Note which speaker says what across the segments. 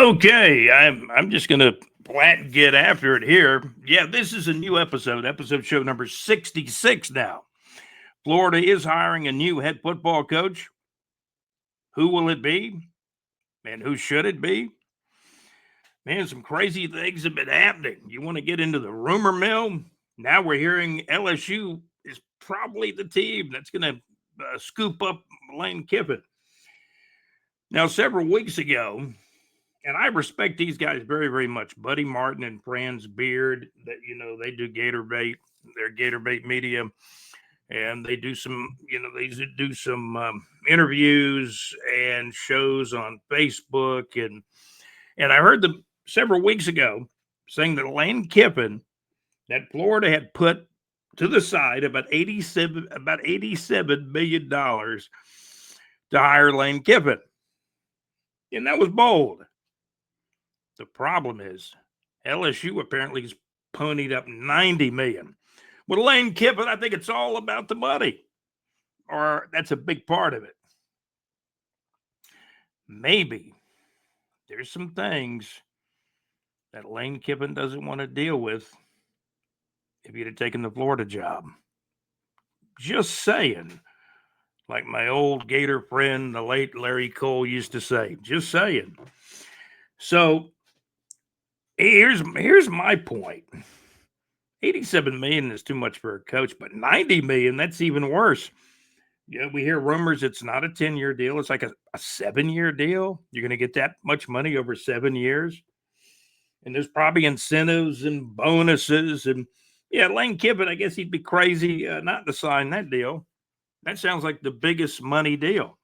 Speaker 1: Okay, I'm just gonna flat get after it here. Yeah, this is a new episode show number 66 now. Florida is hiring a new head football coach. Who will it be? And who should it be? Man, some crazy things have been happening. You want to get into the rumor mill? Now we're hearing LSU is probably the team that's going to scoop up Lane Kiffin. Now, several weeks ago, and I respect these guys very, very much. Buddy Martin and Franz Beard, that they do Gator Bait, they're Gator Bait Media, and they do some, interviews and shows on Facebook, and I heard them several weeks ago saying that Lane Kiffin, that Florida had put to the side about $87 million to hire Lane Kiffin, and that was bold. The problem is LSU apparently has ponied up $90 million. With Lane Kiffin, I think it's all about the money, or that's a big part of it. Maybe there's some things that Lane Kiffin doesn't want to deal with if he'd have taken the Florida job. Just saying, like my old Gator friend, the late Larry Cole, used to say. Just saying. So here's my point. 87 million is too much for a coach, but 90 million, that's even worse. Yeah, we hear rumors it's not a 10-year deal. It's like a 7-year deal. You're going to get that much money over 7 years. And there's probably incentives and bonuses. And yeah, Lane Kiffin, I guess he'd be crazy not to sign that deal. That sounds like the biggest money deal.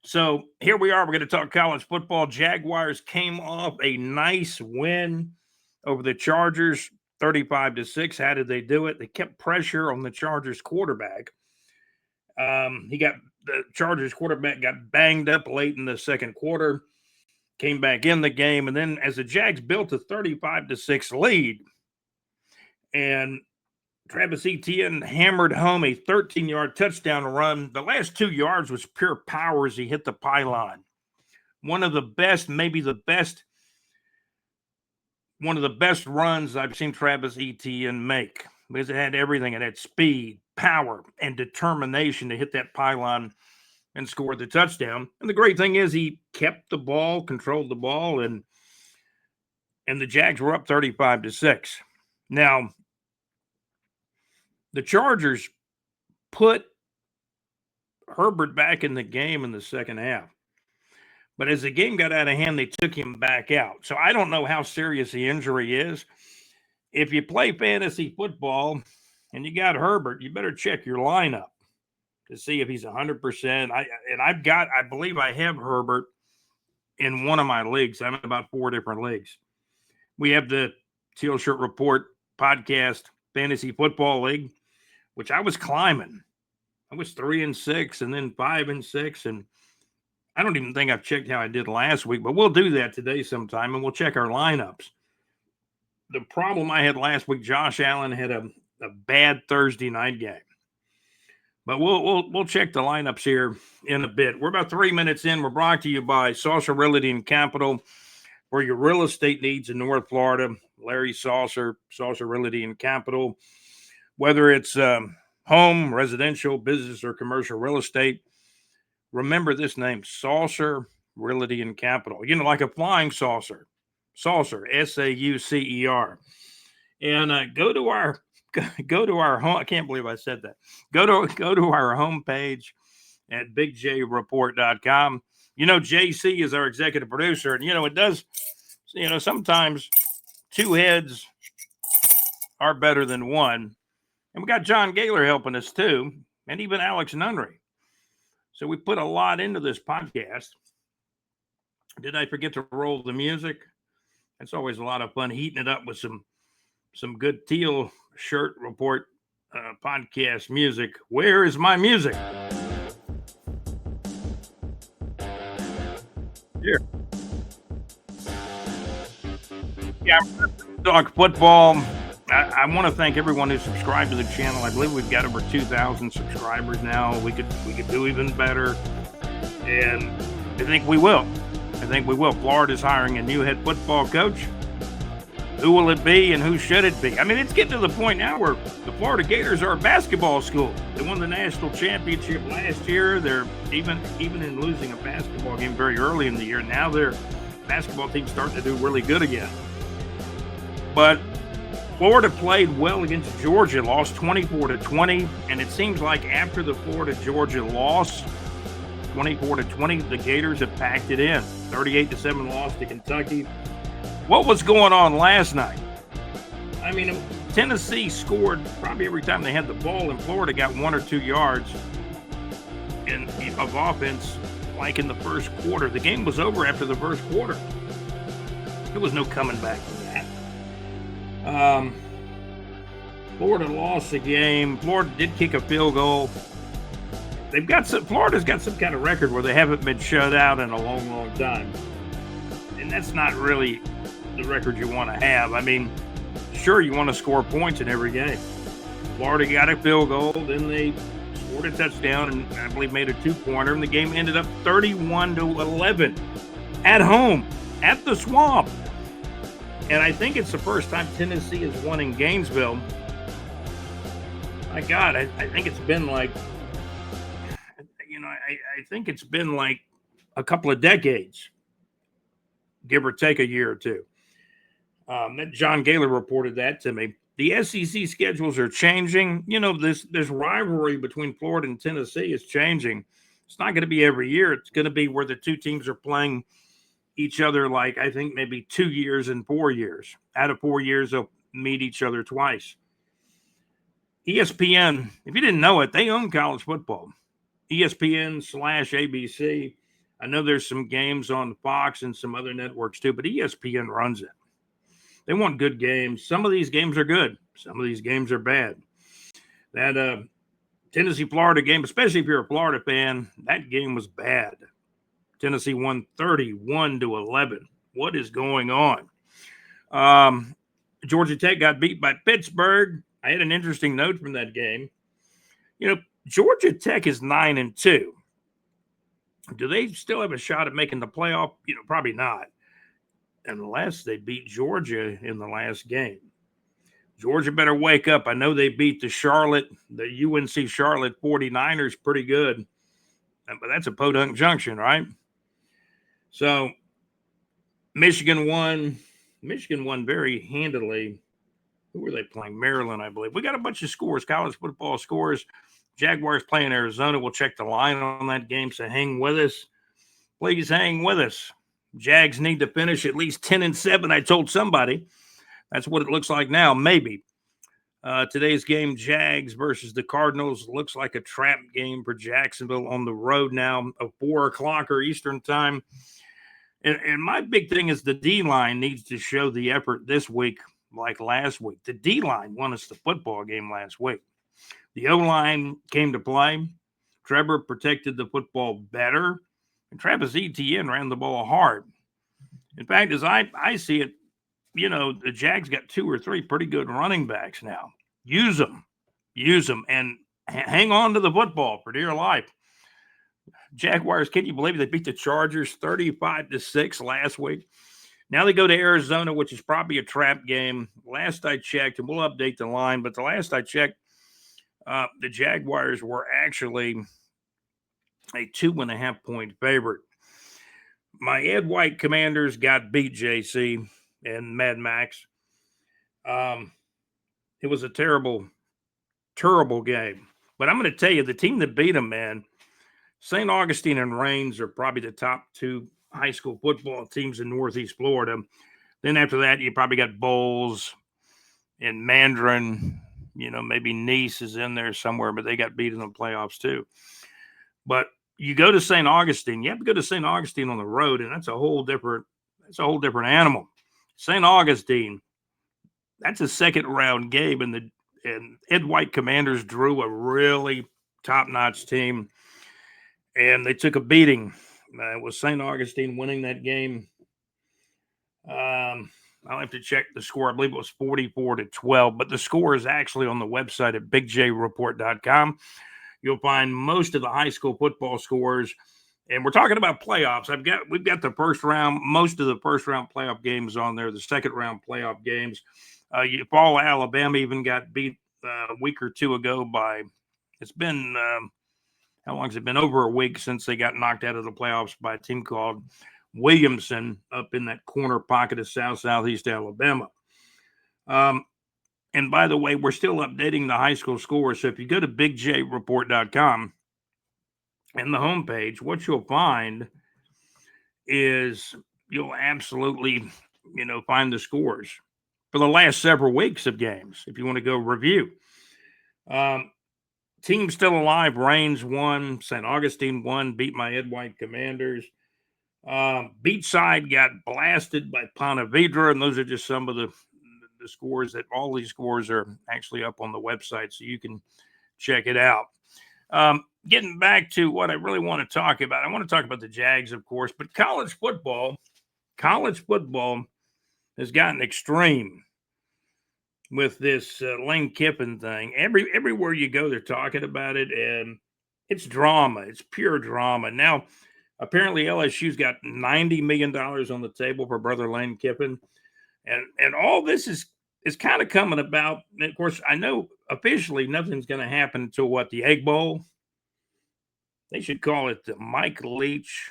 Speaker 1: So here we are. We're going to talk college football. Jaguars came off a nice win over the Chargers, 35-6. How did they do it? They kept pressure on the Chargers quarterback. The Chargers quarterback got banged up late in the second quarter, came back in the game, and then as the Jags built a 35-6 lead, and Travis Etienne hammered home a 13-yard touchdown run. The last 2 yards was pure power as he hit the pylon. One of the best runs I've seen Travis Etienne make, because it had everything. It had speed, power, and determination to hit that pylon and score the touchdown. And the great thing is he kept the ball, controlled the ball, and the Jags were up 35-6. Now, the Chargers put Herbert back in the game in the second half. But as the game got out of hand, they took him back out. So I don't know how serious the injury is. If you play fantasy football and you got Herbert, you better check your lineup to see if he's 100%. I believe I have Herbert in one of my leagues. I'm in about 4 different leagues. We have the Teal Shirt Report podcast fantasy football league, which I was climbing. I was 3-6 and then 5-6. And I don't even think I've checked how I did last week, but we'll do that today sometime and we'll check our lineups. The problem I had last week, Josh Allen had a bad Thursday night game. But we'll check the lineups here in a bit. We're about 3 minutes in. We're brought to you by Saucer Realty and Capital for your real estate needs in North Florida. Larry Saucer Realty and Capital. Whether it's home, residential, business, or commercial real estate, remember this name, Saucer Realty and Capital. Like a flying saucer. Saucer, S-A-U-C-E-R. And go to our home. I can't believe I said that. Go to our homepage at bigjreport.com. JC is our executive producer, and it does. Sometimes two heads are better than one, and we got John Gaylor helping us too, and even Alex Nunry. So we put a lot into this podcast. Did I forget to roll the music? It's always a lot of fun heating it up with some good Teal Shirt Report podcast music. Where is my music? Here. Yeah, I'm going to talk football. I want to thank everyone who subscribed to the channel. I believe we've got over 2,000 subscribers now. We could do even better, and I think we will. I think we will. Florida's hiring a new head football coach. Who will it be and who should it be? I mean, it's getting to the point now where the Florida Gators are a basketball school. They won the national championship last year. They're even in losing a basketball game very early in the year. Now their basketball team's starting to do really good again. But Florida played well against Georgia, lost 24-20, and it seems like after the Florida-Georgia loss, 24-20, the Gators have packed it in. 38-7 loss to Kentucky. What was going on last night? I mean, Tennessee scored probably every time they had the ball, and Florida got 1 or 2 yards of offense, like in the first quarter. The game was over after the first quarter. There was no coming back from that. Florida lost the game. Florida did kick a field goal. Florida's got some kind of record where they haven't been shut out in a long, long time. And that's not really the record you want to have. I mean, sure, you want to score points in every game. Florida got a field goal, then they scored a touchdown, and I believe made a 2-pointer, and the game ended up 31-11 at home, at the Swamp. And I think it's the first time Tennessee has won in Gainesville. My God, I think it's been like, I think it's been like a couple of decades, give or take a year or two. John Gaylor reported that to me. The SEC schedules are changing. This rivalry between Florida and Tennessee is changing. It's not going to be every year. It's going to be where the two teams are playing each other, like I think maybe 2 years and 4 years. Out of 4 years, they'll meet each other twice. ESPN, if you didn't know it, they own college football. ESPN/ABC. I know there's some games on Fox and some other networks too, but ESPN runs it. They want good games. Some of these games are good. Some of these games are bad. That Tennessee-Florida game, especially if you're a Florida fan, that game was bad. Tennessee won 31-11. What is going on? Georgia Tech got beat by Pittsburgh. I had an interesting note from that game. Georgia Tech is 9-2. Do they still have a shot at making the playoff? Probably not, unless they beat Georgia in the last game. Georgia better wake up. I know they beat the UNC Charlotte 49ers pretty good, but that's a podunk junction, right? So Michigan won very handily. Who were they playing? Maryland, I believe. We got a bunch of scores, college football scores. Jaguars playing Arizona. We'll check the line on that game, so hang with us. Please hang with us. Jags need to finish at least 10-7. I told somebody. That's what it looks like now, maybe. Today's game, Jags versus the Cardinals, looks like a trap game for Jacksonville on the road now, a 4:00 Eastern time. And my big thing is the D-line needs to show the effort this week like last week. The D-line won us the football game last week. The O-line came to play. Trevor protected the football better, and Travis Etienne ran the ball hard. In fact, as I see it, the Jags got 2 or 3 pretty good running backs now. Use them, and hang on to the football for dear life. Jaguars, can you believe it? They beat the Chargers 35-6 last week. Now they go to Arizona, which is probably a trap game. Last I checked, and we'll update the line, but the last I checked, the Jaguars were actually a 2.5-point favorite. My Ed White Commanders got beat, JC and Mad Max. It was a terrible, terrible game. But I'm going to tell you, the team that beat them, man, St. Augustine and Raines are probably the top 2 high school football teams in Northeast Florida. Then after that, you probably got Bowles and Mandarin. Maybe Nice is in there somewhere, but they got beat in the playoffs too. But you go to St. Augustine, you have to go to St. Augustine on the road, and that's a whole different animal. St. Augustine, that's a second-round game, and Ed White Commanders drew a really top-notch team, and they took a beating. It was St. Augustine winning that game. I'll have to check the score. I believe it was 44-12, but the score is actually on the website at bigjreport.com. You'll find most of the high school football scores, And we're talking about playoffs. We've got the first round, most of the first round playoff games on there. The second round playoff games. Fall Alabama even got beat a week or two ago by. It's been how long has it been? Over a week since they got knocked out of the playoffs by a team called Williamson up in that corner pocket of southeast Alabama. And by the way, we're still updating the high school scores. So if you go to bigjreport.com and the homepage, what you'll find is you'll absolutely, find the scores for the last several weeks of games. If you want to go review, team still alive. Rains won. St. Augustine won. Beat my Ed White Commanders. Beachside got blasted by Ponte Vedra, and those are just some of the scores. That all these scores are actually up on the website, so you can check it out. Getting back to what I really want to talk about, I want to talk about the Jags, of course, but college football has gotten extreme with this Lane Kiffin thing. Everywhere you go, they're talking about it, and it's drama. It's pure drama. Now, apparently LSU's got $90 million on the table for brother Lane Kiffin, and all this is kind of coming about. And of course, I know officially nothing's going to happen until the Egg Bowl. They should call it the Mike Leach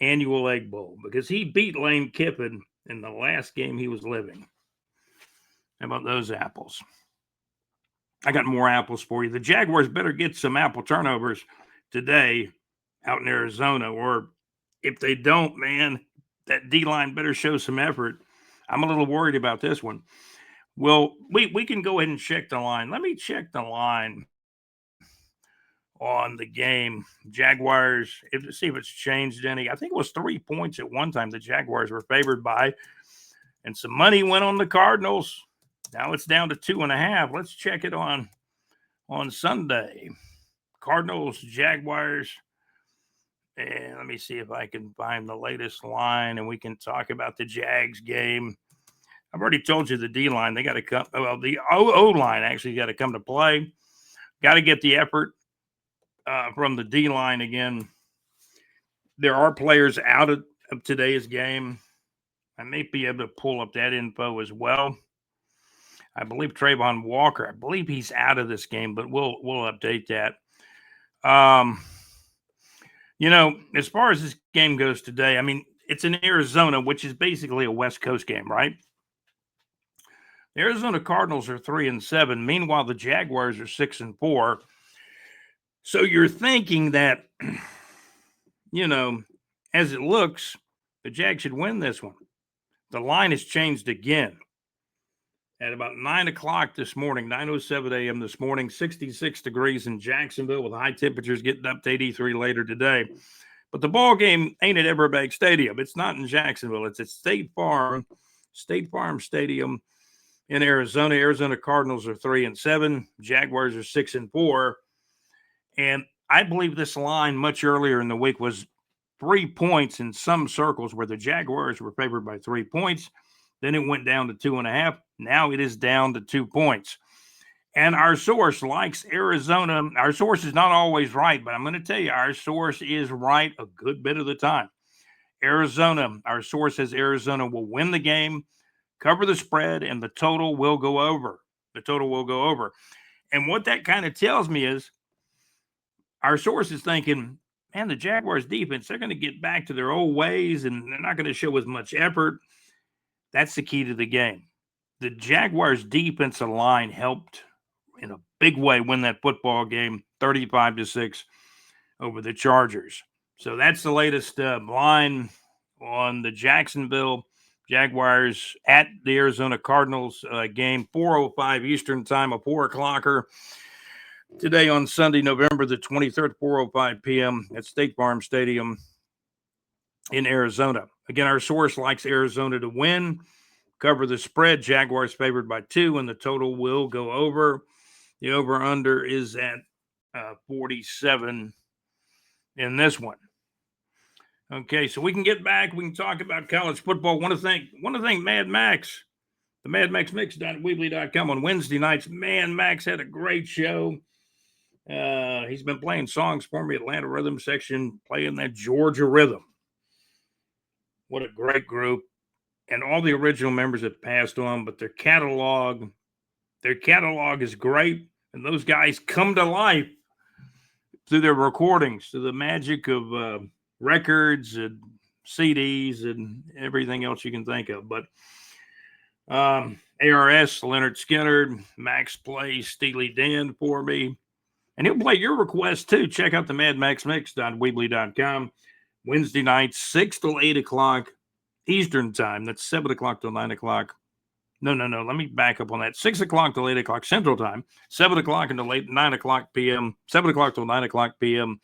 Speaker 1: Annual Egg Bowl because he beat Lane Kiffin in the last game he was living. How about those apples? I got more apples for you. The Jaguars better get some apple turnovers today out in Arizona, or if they don't, man, that D-line better show some effort. I'm a little worried about this one. Well, we can go ahead and check the line. Let me check the line on the game. Jaguars, see if it's changed any. I think it was 3 points at one time the Jaguars were favored by, and some money went on the Cardinals. Now it's down to 2.5. Let's check it on Sunday. Cardinals, Jaguars. And let me see if I can find the latest line, and we can talk about the Jags game. I've already told you the D line, they got to come. Well, the O line actually got to come to play. Got to get the effort from the D line again. There are players out of today's game. I may be able to pull up that info as well. I believe Trayvon Walker, I believe he's out of this game, but we'll update that. As far as this game goes today, I mean, it's in Arizona, which is basically a West Coast game, right? The Arizona Cardinals are 3-7. Meanwhile, the Jaguars are 6-4. So you're thinking that, as it looks, the Jags should win this one. The line has changed again. At about 9 o'clock this morning, 9:07 a.m. this morning, 66 degrees in Jacksonville with high temperatures getting up to 83 later today. But the ball game ain't at Everbank Stadium. It's not in Jacksonville. It's at State Farm Stadium in Arizona. Arizona Cardinals are 3-7. Jaguars are 6-4. And I believe this line much earlier in the week was 3 points in some circles where the Jaguars were favored by 3 points. Then it went down to 2.5. Now it is down to 2 points. And our source likes Arizona. Our source is not always right, but I'm going to tell you, our source is right a good bit of the time. Arizona, our source says Arizona will win the game, cover the spread, and the total will go over. And what that kind of tells me is our source is thinking, man, the Jaguars defense, they're going to get back to their old ways, and they're not going to show as much effort. That's the key to the game. The Jaguars' defensive line helped in a big way win that football game, 35-6 over the Chargers. So that's the latest line on the Jacksonville Jaguars at the Arizona Cardinals game, 4:05 Eastern time, a 4-o'clocker. Today on Sunday, November the 23rd, 4:05 p.m. at State Farm Stadium in Arizona. Again, our source likes Arizona to win, cover the spread. Jaguars favored by 2, and the total will go over. The over-under is at 47 in this one. Okay, so we can get back. We can talk about college football. Want to thank Mad Max, the Mad Max Mix at Weebly.com on Wednesday nights. Man, Max had a great show. He's been playing songs for me, Atlanta Rhythm Section, playing that Georgia Rhythm. What a great group. And all the original members have passed on, but their catalog is great. And those guys come to life through their recordings, through the magic of records and CDs and everything else you can think of. But ARS, Leonard Skinner, Max plays Steely Dan for me. And he'll play your request too. Check out the madmaxmix.weebly.com. Wednesday nights, 6 till 8 o'clock Eastern time. That's 7 o'clock till 9 o'clock. No. Let me back up on that. 6 o'clock till 8 o'clock Central time. 7 o'clock until 9 o'clock p.m. 7 o'clock till 9 o'clock p.m.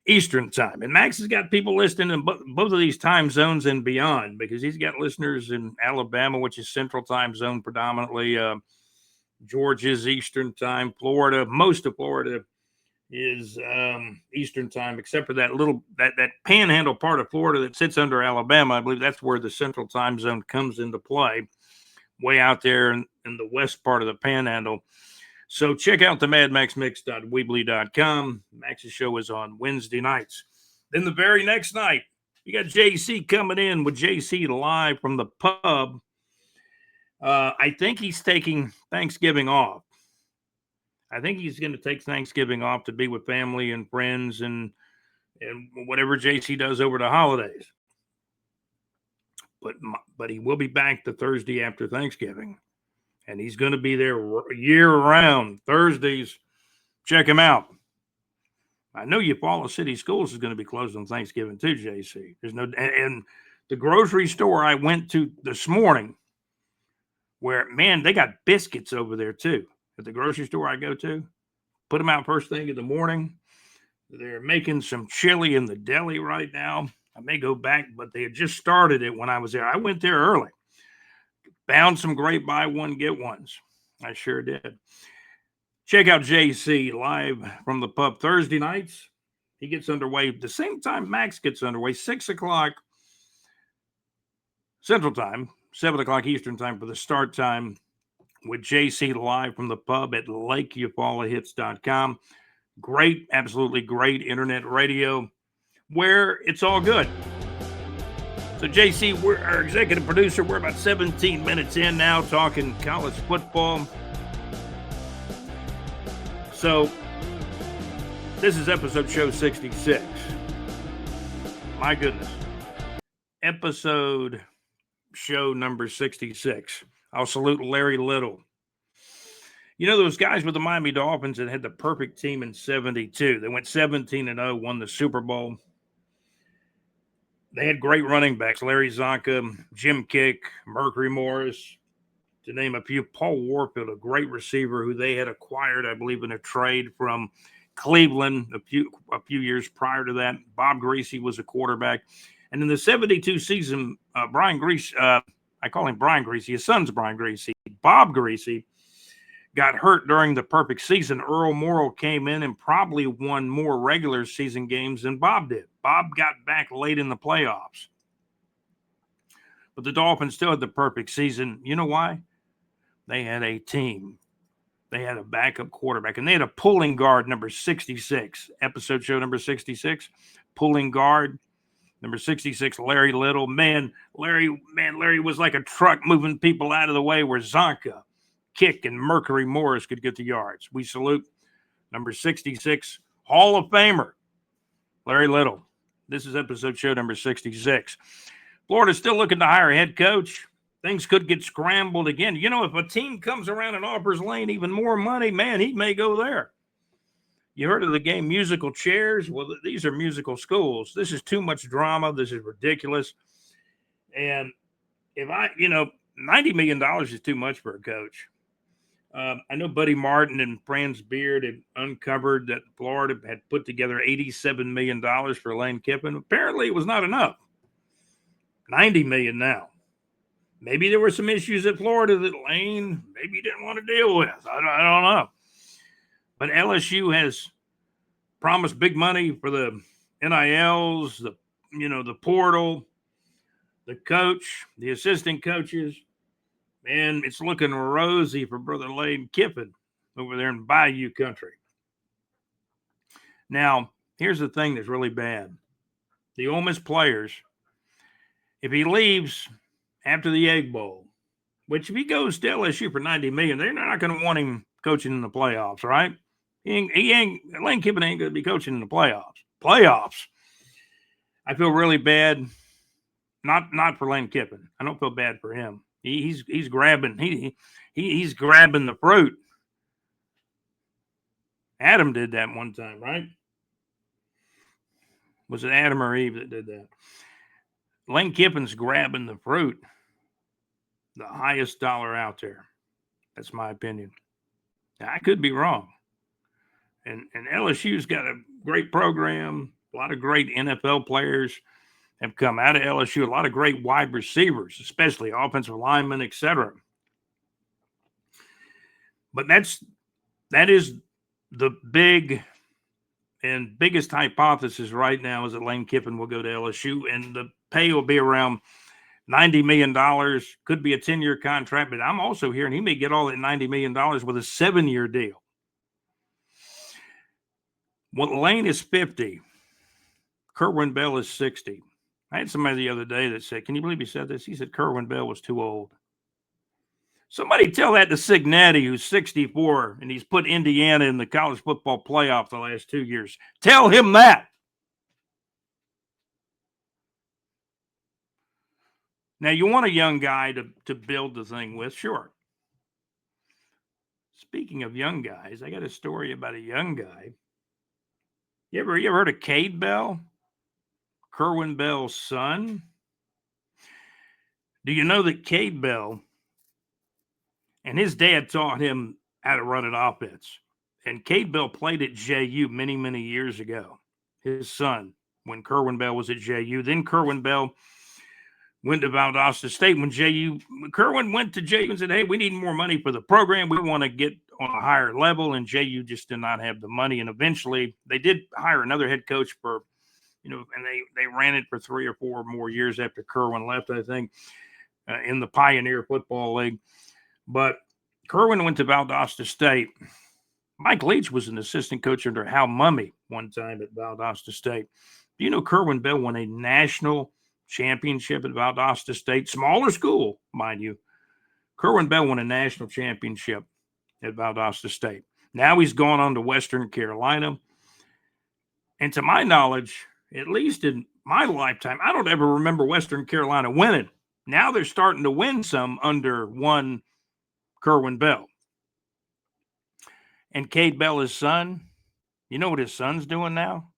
Speaker 1: Eastern time. And Max has got people listening in both of these time zones and beyond, because he's got listeners in Alabama, which is Central time zone predominantly. Georgia's Eastern time. Florida, most of Florida is Eastern time, except for that panhandle part of Florida that sits under Alabama. I believe that's where the Central time zone comes into play, way out there in the west part of the panhandle. So check out the madmaxmix.weebly.com. Max's show is on Wednesday nights. Then the very next night, you got JC coming in with JC live from the pub. I think he's taking Thanksgiving off. I think he's going to take Thanksgiving off to be with family and friends and whatever JC does over the holidays. But he will be back the Thursday after Thanksgiving, and he's going to be there year-round. Thursdays, check him out. I know Eufaula City Schools is going to be closed on Thanksgiving too, JC. And the grocery store I went to this morning, where, man, they got biscuits over there too. At the grocery store I go to, put them out first thing in the morning. They're making some chili in the deli right now. I may go back, but they had just started it when I was there. I went there early. Found some great buy one, get ones. I sure did. Check out JC live from the pub Thursday nights. He gets underway the same time Max gets underway, 6 o'clock Central time, 7 o'clock Eastern time for the start time, with JC live from the pub at LakeEufaulaHits.com. Great, absolutely great internet radio where it's all good. So JC, we're our executive producer. We're about 17 minutes in now talking college football. So this is episode show 66. My goodness. Episode show number 66. I'll salute Larry Little. You know those guys with the Miami Dolphins that had the perfect team in 72. They went 17-0, won the Super Bowl. They had great running backs, Larry Zonka, Jim Kick, Mercury Morris, to name a few. Paul Warfield, a great receiver who they had acquired, I believe, in a trade from Cleveland a few years prior to that. Bob Greasy was a quarterback. And in the 72 season, Brian Greasy, I call him Brian Greasy. His son's Brian Greasy. Bob Greasy got hurt during the perfect season. Earl Morrall came in and probably won more regular season games than Bob did. Bob got back late in the playoffs. But the Dolphins still had the perfect season. You know why? They had a team. They had a backup quarterback. And they had a pulling guard, number 66. Episode show number 66. Pulling guard. Number 66, Larry Little. Larry was like a truck moving people out of the way where Zonka, Kick, and Mercury Morris could get the yards. We salute number 66, Hall of Famer, Larry Little. This is episode show number 66. Florida's still looking to hire a head coach. Things could get scrambled again. You know, if a team comes around and offers Lane even more money, man, he may go there. You heard of the game Musical Chairs? Well, these are musical schools. This is too much drama. This is ridiculous. And if $90 million is too much for a coach. I know Buddy Martin and Franz Beard had uncovered that Florida had put together $87 million for Lane Kiffin. Apparently it was not enough. $90 million now. Maybe there were some issues at Florida that Lane maybe didn't want to deal with. I don't know. But LSU has promised big money for the NILs, the portal, the coach, the assistant coaches. And it's looking rosy for Brother Lane Kiffin over there in Bayou country. Now, here's the thing that's really bad. The Ole Miss players, if he leaves after the Egg Bowl, which if he goes to LSU for $90 million, they're not going to want him coaching in the playoffs, right? Lane Kiffin ain't going to be coaching in the playoffs. I feel really bad. Not for Lane Kiffin. I don't feel bad for him. He's grabbing he's grabbing the fruit. Adam did that one time, right? Was it Adam or Eve that did that? Lane Kiffin's grabbing the fruit, the highest dollar out there. That's my opinion. Now, I could be wrong. And LSU's got a great program, a lot of great NFL players have come out of LSU, a lot of great wide receivers, especially offensive linemen, etc. But that is the biggest hypothesis right now is that Lane Kiffin will go to LSU, and the pay will be around $90 million. Could be a 10-year contract, but I'm also hearing he may get all that $90 million with a 7-year deal. Well, Lane is 50. Kerwin Bell is 60. I had somebody the other day that said, can you believe he said this? He said Kerwin Bell was too old. Somebody tell that to Signetti, who's 64, and he's put Indiana in the college football playoff the last 2 years. Tell him that. Now, you want a young guy to build the thing with, sure. Speaking of young guys, I got a story about a young guy. You ever heard of Cade Bell? Kerwin Bell's son? Do you know that Cade Bell and his dad taught him how to run an offense? And Cade Bell played at JU many, many years ago. His son, when Kerwin Bell was at JU. Then Kerwin Bell went to Valdosta State when Kerwin went to JU and said, hey, we need more money for the program. We want to get on a higher level. And JU just did not have the money. And eventually they did hire another head coach for, and they ran it for 3 or 4 more years after Kerwin left, I think, in the Pioneer Football League. But Kerwin went to Valdosta State. Mike Leach was an assistant coach under Hal Mumme one time at Valdosta State. Do you know Kerwin Bell won a national championship at Valdosta State? Smaller school, mind you. Kerwin Bell won a national championship at Valdosta State. Now he's gone on to Western Carolina. And to my knowledge, at least in my lifetime, I don't ever remember Western Carolina winning. Now they're starting to win some under one Kerwin Bell. And Cade Bell, his son, you know what his son's doing now?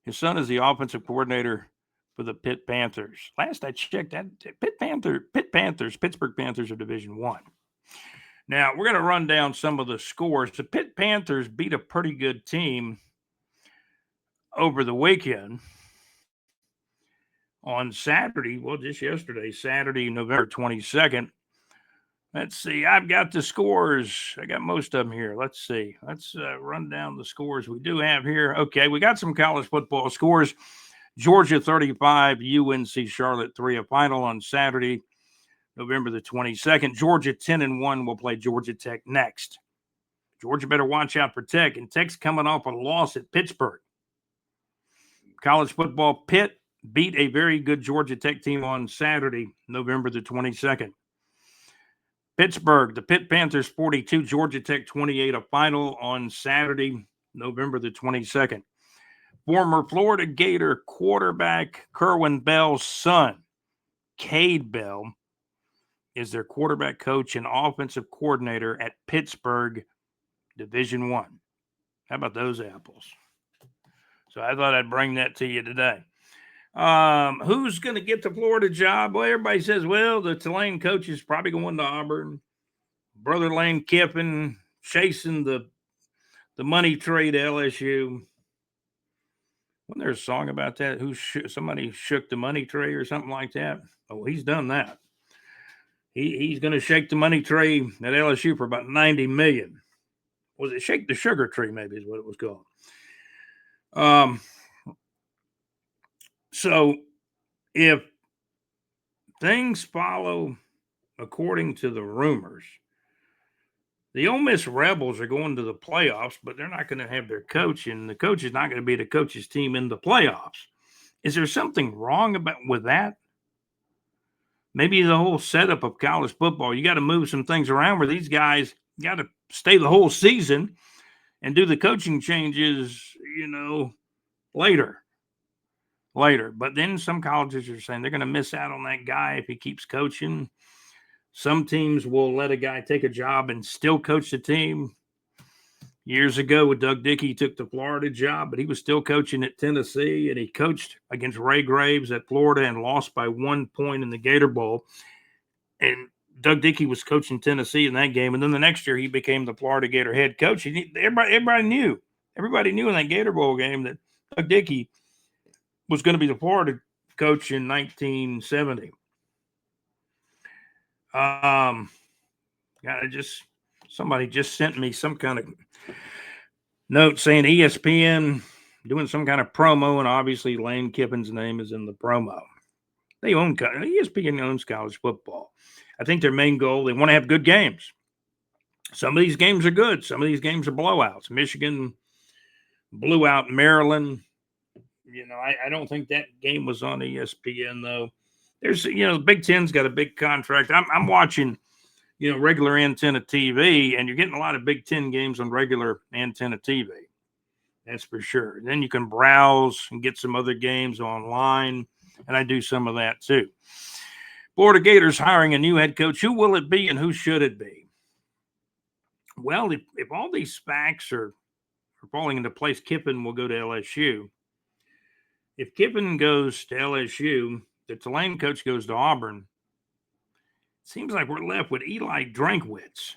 Speaker 1: His son is the offensive coordinator for the Pitt Panthers. Last I checked, Pittsburgh Panthers are Division I. Now, we're going to run down some of the scores. The Pitt Panthers beat a pretty good team over the weekend on Saturday. Well, just yesterday, Saturday, November 22nd. Let's see. I've got the scores. I got most of them here. Let's see. Let's run down the scores we do have here. Okay, we got some college football scores. Georgia 35, UNC Charlotte 3, a final on Saturday, November the 22nd. Georgia 10-1 will play Georgia Tech next. Georgia better watch out for Tech, and Tech's coming off a loss at Pittsburgh. College football, Pitt beat a very good Georgia Tech team on Saturday, November the 22nd. Pittsburgh, the Pitt Panthers 42, Georgia Tech 28, a final on Saturday, November the 22nd. Former Florida Gator quarterback Kerwin Bell's son, Cade Bell, is their quarterback coach and offensive coordinator at Pittsburgh Division I. How about those apples? So I thought I'd bring that to you today. Who's going to get the Florida job? Well, everybody says, well, the Tulane coach is probably going to Auburn. Brother Lane Kiffin chasing the money tree to LSU. Wasn't there a song about that? Somebody shook the money tree or something like that? Oh, he's done that. He's going to shake the money tree at LSU for about $90 million. Was it shake the sugar tree? Maybe is what it was called. So if things follow according to the rumors, The Ole Miss Rebels are going to the playoffs, but they're not going to have their coach, and the coach is not going to be the coach's team in the playoffs. Is there something wrong with that? Maybe the whole setup of college football, you got to move some things around where these guys got to stay the whole season and do the coaching changes, later. But then some colleges are saying they're going to miss out on that guy if he keeps coaching. Some teams will let a guy take a job and still coach the team. Years ago with Doug Dickey, he took the Florida job, but he was still coaching at Tennessee, and he coached against Ray Graves at Florida and lost by 1 point in the Gator Bowl. And Doug Dickey was coaching Tennessee in that game, and then the next year he became the Florida Gator head coach. Everybody knew in that Gator Bowl game that Doug Dickey was going to be the Florida coach in 1970. Somebody just sent me some kind of note saying ESPN doing some kind of promo, and obviously Lane Kiffin's name is in the promo. ESPN owns college football. I think their main goal, they want to have good games. Some of these games are good. Some of these games are blowouts. Michigan blew out Maryland. I don't think that game was on ESPN, though. There's, the Big Ten's got a big contract. I'm watching, regular antenna TV, and you're getting a lot of Big Ten games on regular antenna TV. That's for sure. Then you can browse and get some other games online, and I do some of that too. Florida Gators hiring a new head coach. Who will it be and who should it be? Well, if all these facts are falling into place, Kiffin will go to LSU. If Kiffin goes to LSU, the Tulane coach goes to Auburn, it seems like we're left with Eli Drinkwitz.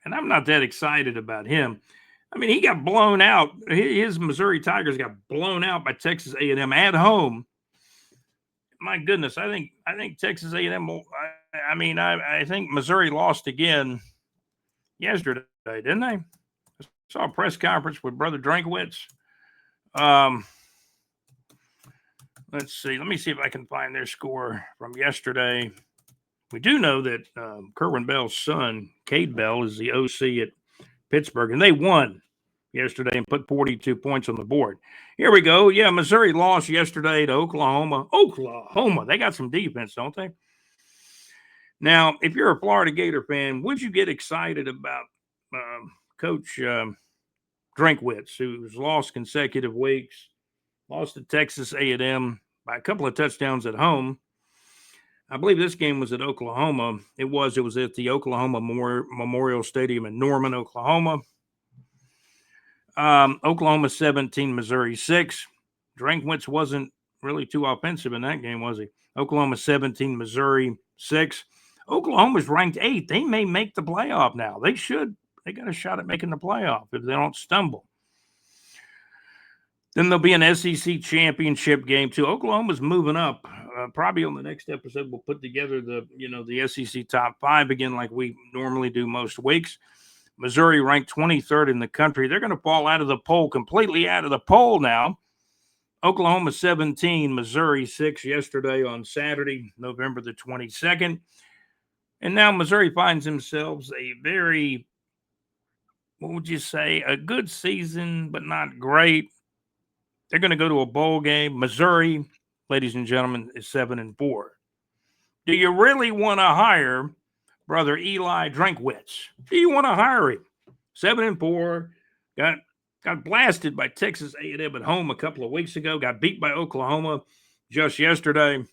Speaker 1: And I'm not that excited about him. I mean, he got blown out. His Missouri Tigers got blown out by Texas A&M at home. My goodness, I think Texas A&M will, I think Missouri lost again yesterday, didn't they? I saw a press conference with Brother Drinkwitz. Let's see. Let me see if I can find their score from yesterday. We do know that Kerwin Bell's son, Cade Bell, is the OC at Pittsburgh, and they won yesterday and put 42 points on the board. Here we go. Yeah, Missouri lost yesterday to Oklahoma. They got some defense, don't they? Now, if you're a Florida Gator fan, would you get excited about Coach Drinkwitz, who's lost consecutive weeks, lost to Texas A&M by a couple of touchdowns at home? I believe this game was at Oklahoma. It was at the Oklahoma Memorial Stadium in Norman, Oklahoma. Oklahoma 17, Missouri 6. Drinkwitz wasn't really too offensive in that game, was he? Oklahoma 17, Missouri 6. Oklahoma's ranked 8th. They may make the playoff now. They should. They got a shot at making the playoff if they don't stumble. Then there'll be an SEC championship game too. Oklahoma's moving up. Probably on the next episode, we'll put together the SEC top 5 again, like we normally do most weeks. Missouri ranked 23rd in the country. They're going to fall out of the poll, completely out of the poll now. Oklahoma 17, Missouri 6 yesterday on Saturday, November the 22nd. And now Missouri finds themselves a very, what would you say, a good season, but not great. They're going to go to a bowl game. Missouri, ladies and gentlemen, is 7-4. Do you really want to hire Brother Eli Drinkwitz? Do you want to hire him? 7-4, got blasted by Texas A&M at home a couple of weeks ago, got beat by Oklahoma just yesterday.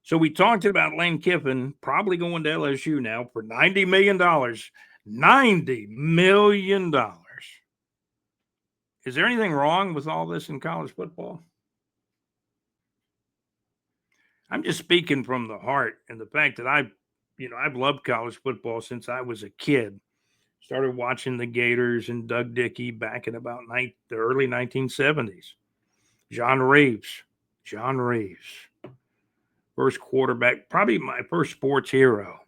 Speaker 1: So we talked about Lane Kiffin probably going to LSU now for $90 million. $90 million. Is there anything wrong with all this in college football? I'm just speaking from the heart and the fact that I've loved college football since I was a kid. Started watching the Gators and Doug Dickey back in about the early 1970s. John Reeves. First quarterback, probably my first sports hero.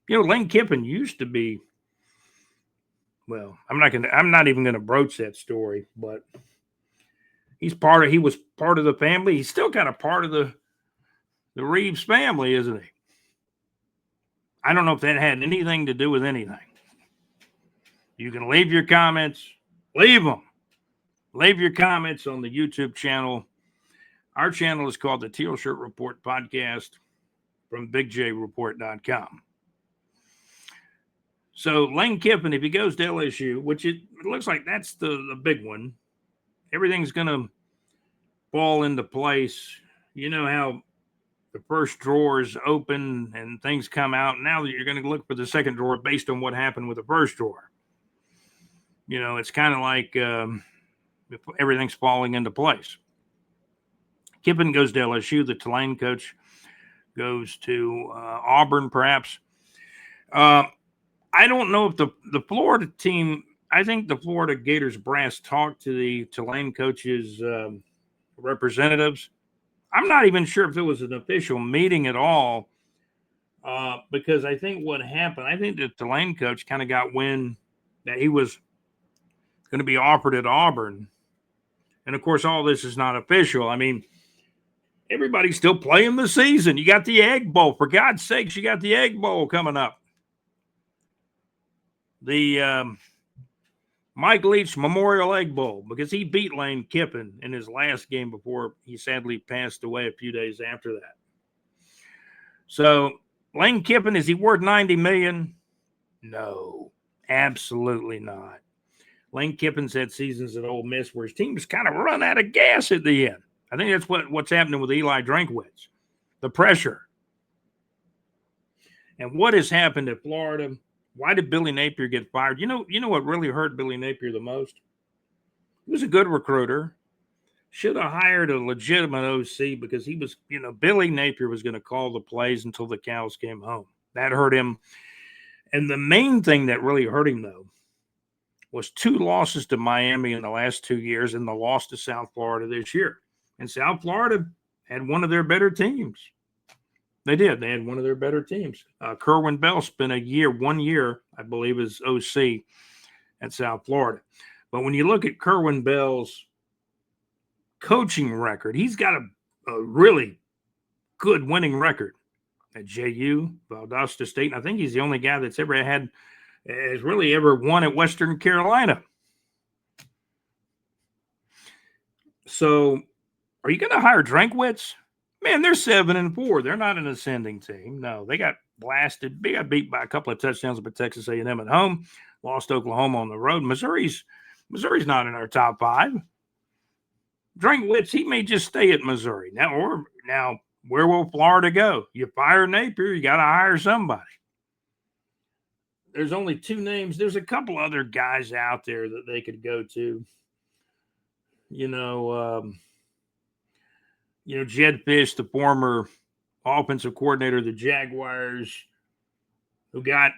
Speaker 1: Lane Kiffin used to be, well, I'm not even gonna broach that story, but he was part of the family. He's still kind of part of the Reeves family, isn't he? I don't know if that had anything to do with anything. You can leave your comments. Leave them. Leave your comments on the YouTube channel. Our channel is called the Teal Shirt Report Podcast from BigJReport.com. So Lane Kiffin, if he goes to LSU, which it looks like that's the big one, everything's going to fall into place. You know how the first drawer is open and things come out. Now that you're going to look for the second drawer based on what happened with the first drawer. You know, it's kind of like everything's falling into place. Kiffin goes to LSU. The Tulane coach goes to Auburn, perhaps. I don't know if the Florida team, I think the Florida Gators brass talked to the Tulane coach's representatives. I'm not even sure if it was an official meeting at all, because I think what happened, I think the Tulane coach kind of got wind that he was going to be offered at Auburn. And, of course, all this is not official. I mean, everybody's still playing the season. You got the Egg Bowl. For God's sakes, you got the Egg Bowl coming up. The Mike Leach Memorial Egg Bowl, because he beat Lane Kiffin in his last game before he sadly passed away a few days after that. So Lane Kiffin, is he worth $90 million? No, absolutely not. Lane Kiffin's had seasons at Ole Miss where his teams kind of run out of gas at the end. I think that's what's happening with Eli Drinkwitz, the pressure. And what has happened at Florida? Why did Billy Napier get fired? You know what really hurt Billy Napier the most? He was a good recruiter. Should have hired a legitimate OC, because he was, Billy Napier was going to call the plays until the cows came home. That hurt him. And the main thing that really hurt him, though, was 2 losses to Miami in the last 2 years and the loss to South Florida this year. And South Florida had one of their better teams. They did. They had one of their better teams. Kerwin Bell spent 1 year, I believe, as OC at South Florida. But when you look at Kerwin Bell's coaching record, he's got a really good winning record at JU, Valdosta State. And I think he's the only guy that's has really ever won at Western Carolina. So are you going to hire Drinkwitz? Man, they're 7-4. They're not an ascending team. No, they got blasted. They got beat by a couple of touchdowns by Texas A&M at home. Lost Oklahoma on the road. Missouri's not in our top 5. Drinkwitz, he may just stay at Missouri. Now, where will Florida go? You fire Napier, you got to hire somebody. There's only 2 names. There's a couple other guys out there that they could go to. Jed Fish, the former offensive coordinator of the Jaguars, who got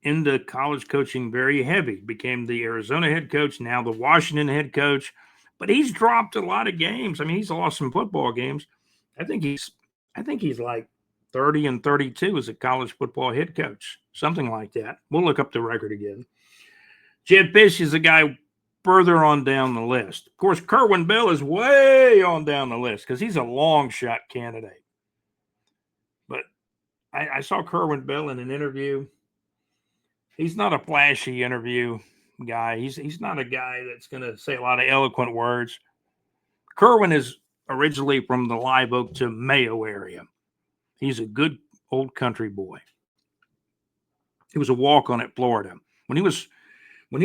Speaker 1: into college coaching very heavy, became the Arizona head coach, now the Washington head coach. But he's dropped a lot of games. I mean, he's lost some football games. I think he's like 30-32 as a college football head coach, something like that. We'll look up the record again. Jed Fish is a guy further on down the list. Of course, Kerwin Bell is way on down the list because he's a long shot candidate. But I saw Kerwin Bell in an interview. He's not a flashy interview guy. He's not a guy that's going to say a lot of eloquent words. Kerwin is originally from the Live Oak to Mayo area. He's a good old country boy. He was a walk-on at Florida. When he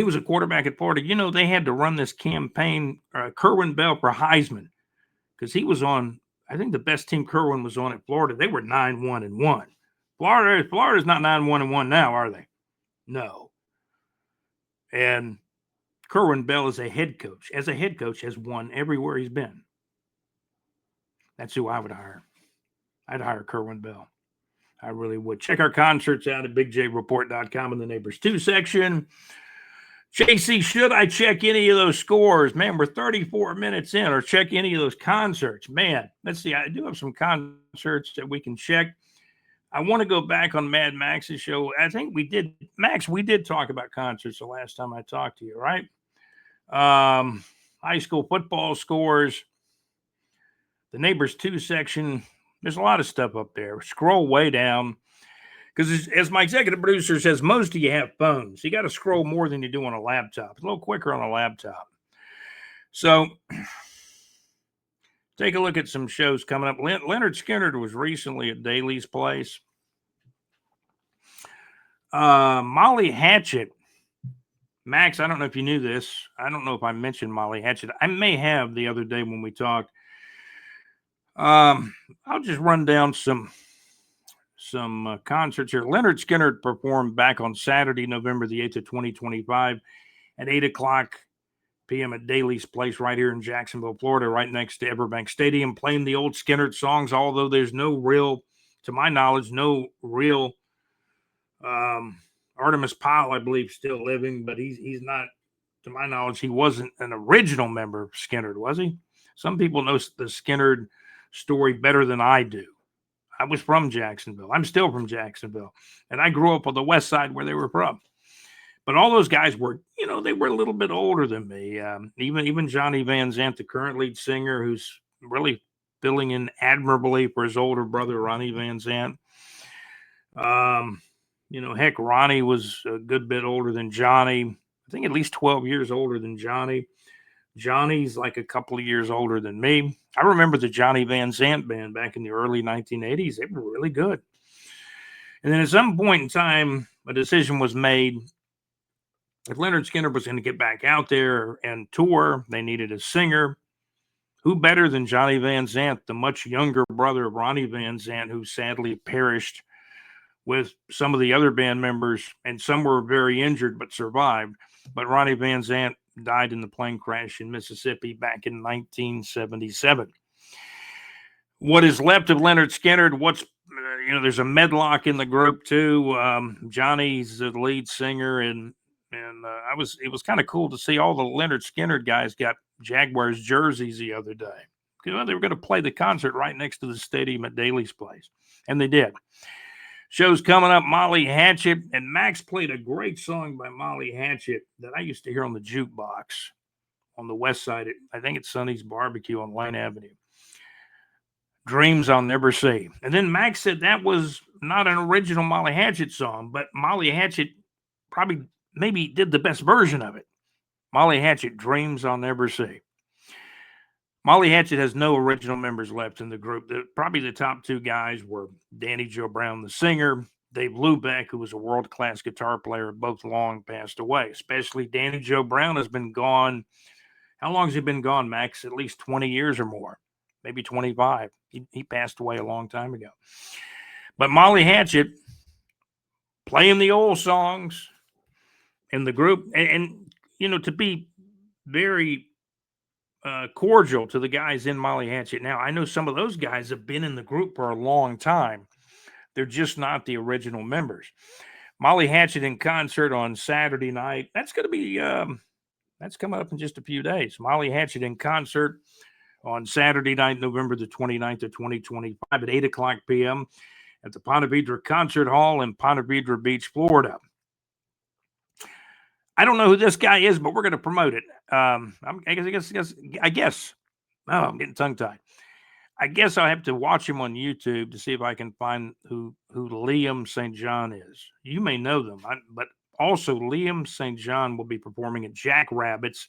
Speaker 1: was a quarterback at Florida, they had to run this campaign, Kerwin Bell for Heisman, because he was on, I think the best team Kerwin was on at Florida. They were 9-1-1. Florida's not 9-1-1 now, are they? No. And Kerwin Bell is a head coach. As a head coach, has won everywhere he's been. That's who I would hire. I'd hire Kerwin Bell. I really would. Check our concerts out at BigJReport.com in the Neighbors 2 section. JC, should I check any of those scores? Man, we're 34 minutes in, or check any of those concerts. Man, let's see. I do have some concerts that we can check. I want to go back on Mad Max's show. I think we did. Max, we did talk about concerts the last time I talked to you, right? High school football scores. The Neighbors 2 section. There's a lot of stuff up there. Scroll way down. Because as my executive producer says, most of you have phones. You got to scroll more than you do on a laptop. It's a little quicker on a laptop. So take a look at some shows coming up. Leonard Skinner was recently at Daly's Place. Molly Hatchet. Max, I don't know if you knew this. I don't know if I mentioned Molly Hatchet. I may have the other day when we talked. I'll just run down some concerts here. Leonard Skinner performed back on Saturday, November the 8th of 2025 at 8 o'clock p.m. at Daly's Place right here in Jacksonville, Florida, right next to Everbank Stadium, playing the old Skinner songs, although there's no real, to my knowledge, no real Artemis Pyle, I believe, still living, but he's not, to my knowledge, he wasn't an original member of Skinner, was he? Some people know the Skinner story better than I do. I was from Jacksonville. I'm still from Jacksonville. And I grew up on the west side where they were from. But all those guys were, they were a little bit older than me. Even Johnny Van Zant, the current lead singer, who's really filling in admirably for his older brother, Ronnie Van Zant. Heck, Ronnie was a good bit older than Johnny. I think at least 12 years older than Johnny. Johnny's like a couple of years older than me. I remember the Johnny Van Zant band back in the early 1980s. They were really good. And then at some point in time, a decision was made. If Leonard Skinner was going to get back out there and tour, they needed a singer. Who better than Johnny Van Zant, the much younger brother of Ronnie Van Zant, who sadly perished with some of the other band members, and some were very injured but survived. But Ronnie Van Zant died in the plane crash in Mississippi back in 1977. What is left of Leonard Skinner? There's a medlock in the group too. Johnny's the lead singer, and it was kind of cool to see all the Leonard Skinner guys got Jaguars jerseys the other day. They were going to play the concert right next to the stadium at Daly's Place, and they did. Shows coming up, Molly Hatchet, and Max played a great song by Molly Hatchet that I used to hear on the jukebox on the west side. I think it's Sonny's Barbecue on Lane Avenue. Dreams I'll Never See. And then Max said that was not an original Molly Hatchet song, but Molly Hatchet maybe did the best version of it. Molly Hatchet, Dreams I'll Never See. Molly Hatchet has no original members left in the group. Probably the top two guys were Danny Joe Brown, the singer, Dave Lubeck, who was a world-class guitar player, both long passed away. Especially Danny Joe Brown has been gone. How long has he been gone, Max? At least 20 years or more, maybe 25. He passed away a long time ago. But Molly Hatchet playing the old songs in the group, and to be very cordial to the guys in Molly Hatchet. Now, I know some of those guys have been in the group for a long time. They're just not the original members. Molly Hatchet in concert on Saturday night. That's going to be, that's coming up in just a few days. Molly Hatchet in concert on Saturday night, November the 29th of 2025 at 8 o'clock p.m. at the Ponte Vedra Concert Hall in Ponte Vedra Beach, Florida. I don't know who this guy is, but we're going to promote it. I guess. Oh, I'm getting tongue-tied. I guess I'll have to watch him on YouTube to see if I can find who Liam St. John is. You may know them, but also Liam St. John will be performing at Jackrabbits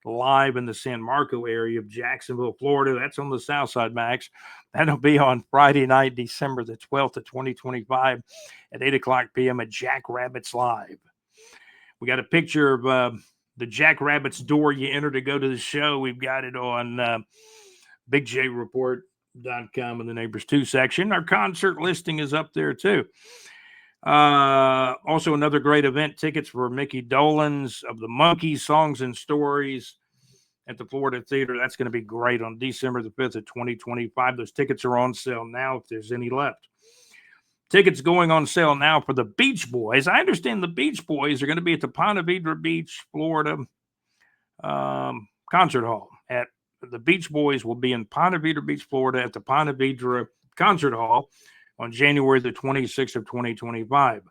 Speaker 1: live in the San Marco area of Jacksonville, Florida. That's on the south side, Max. That'll be on Friday night, December the 12th of 2025 at 8 o'clock p.m. at Jackrabbits Live. We got a picture of the Jackrabbits door you enter to go to the show. We've got it on BigJReport.com in the Neighbors 2 section. Our concert listing is up there too. Also, another great event, tickets for Mickey Dolenz of the Monkees Songs and Stories at the Florida Theater. That's going to be great on December the 5th of 2025. Those tickets are on sale now if there's any left. Tickets going on sale now for the Beach Boys. I understand the Beach Boys are going to be at the Ponte Vedra Beach, Florida Concert Hall. The Beach Boys will be in Ponte Vedra Beach, Florida at the Ponte Vedra Concert Hall on January the 26th of 2025.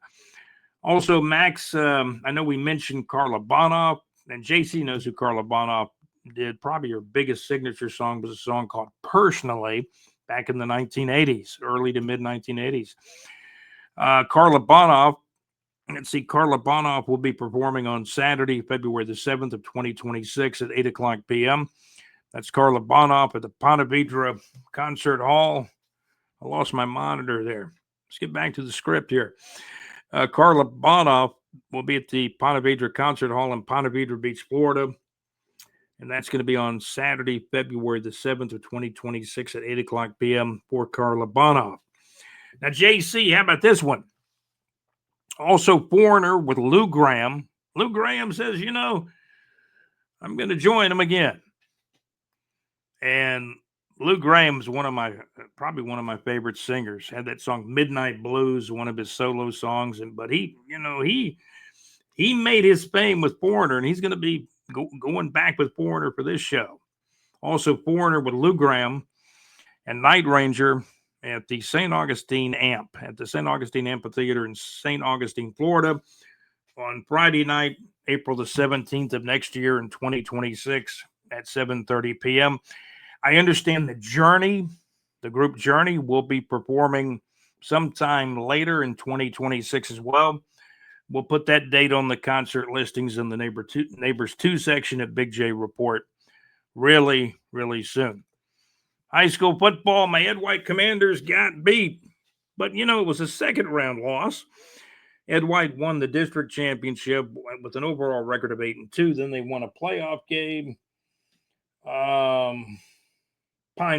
Speaker 1: Also, Max, I know we mentioned Carla Bonoff, and JC knows who Carla Bonoff did. Probably her biggest signature song was a song called Personally back in the 1980s, early to mid 1980s. Carla Bonoff. Let's see, Carla Bonoff will be performing on Saturday, February the 7th of 2026 at 8 o'clock p.m. That's Carla Bonoff at the Ponte Vedra Concert Hall. I lost my monitor there. Let's get back to the script here. Carla Bonoff will be at the Ponte Vedra Concert Hall in Ponte Vedra Beach, Florida. And that's going to be on Saturday, February the 7th of 2026 at 8 o'clock p.m. for Carla Bonoff. Now, JC, how about this one? Also, Foreigner with Lou Graham. Lou Graham says, I'm going to join him again. And Lou Graham's probably one of my favorite singers. Had that song Midnight Blues, one of his solo songs. But he made his fame with Foreigner, and he's going to be going back with Foreigner for this show. Also, Foreigner with Lou Graham and Night Ranger at the St. Augustine Amphitheater in St. Augustine, Florida, on Friday night, April the 17th of next year in 2026 at 7:30 p.m. I understand the group Journey, will be performing sometime later in 2026 as well. We'll put that date on the concert listings in the Neighbors 2 section at Big J Report really, really soon. High school football, my Ed White Commanders got beat, but it was a second round loss. Ed White won the district championship with an overall record of 8-2. Then they won a playoff game. Pine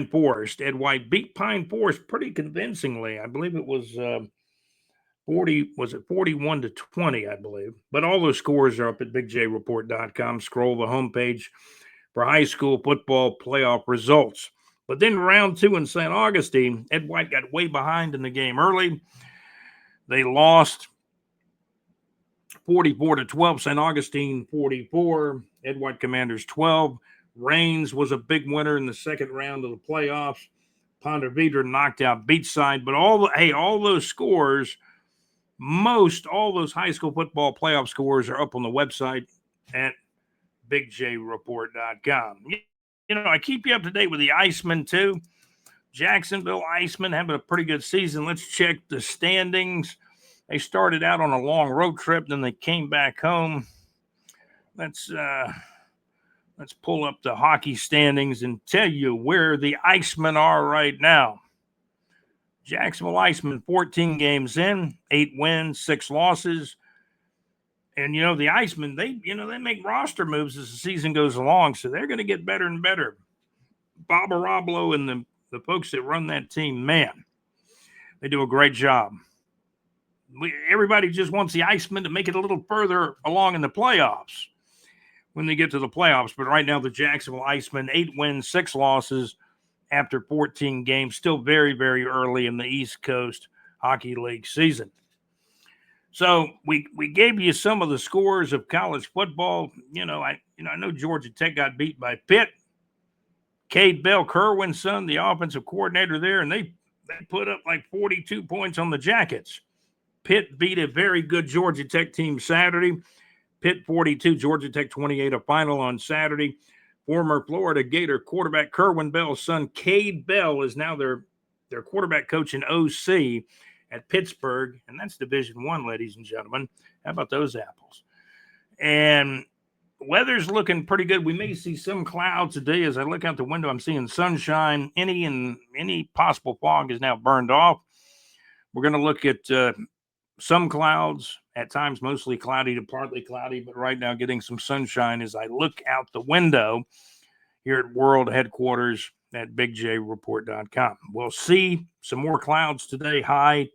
Speaker 1: Forest. Ed White beat Pine Forest pretty convincingly. I believe it was 41-20, I believe. But all those scores are up at bigjreport.com. Scroll the homepage for high school football playoff results. But then round 2 in St. Augustine, Ed White got way behind in the game early. They lost 44-12. St. Augustine 44. Ed White Commanders 12. Rains was a big winner in the second round of the playoffs. Ponte Vedra knocked out Beachside. But all those scores, all those high school football playoff scores are up on the website at bigjreport.com. I keep you up to date with the Icemen too. Jacksonville Icemen having a pretty good season. Let's check the standings. They started out on a long road trip, then they came back home. Let's pull up the hockey standings and tell you where the Icemen are right now. Jacksonville Icemen, 14 games in, 8 wins, 6 losses. And, the Icemen, they make roster moves as the season goes along, so they're going to get better and better. Bob Arablo and the folks that run that team, man, they do a great job. Everybody just wants the Icemen to make it a little further along in the playoffs when they get to the playoffs. But right now, the Jacksonville Icemen, 8 wins, 6 losses after 14 games, still very, very early in the East Coast Hockey League season. So we gave you some of the scores of college football. I know Georgia Tech got beat by Pitt. Cade Bell, Kerwin's son, the offensive coordinator there, and they put up like 42 points on the Jackets. Pitt beat a very good Georgia Tech team Saturday. Pitt 42, Georgia Tech 28, a final on Saturday. Former Florida Gator quarterback Kerwin Bell's son, Cade Bell, is now their quarterback coach in OC at Pittsburgh, and that's Division I, ladies and gentlemen. How about those apples? And weather's looking pretty good. We may see some clouds today. As I look out the window, I'm seeing sunshine. Any possible fog is now burned off. We're going to look at some clouds, at times mostly cloudy to partly cloudy, but right now getting some sunshine as I look out the window here at World Headquarters at bigjreport.com. We'll see some more clouds today. High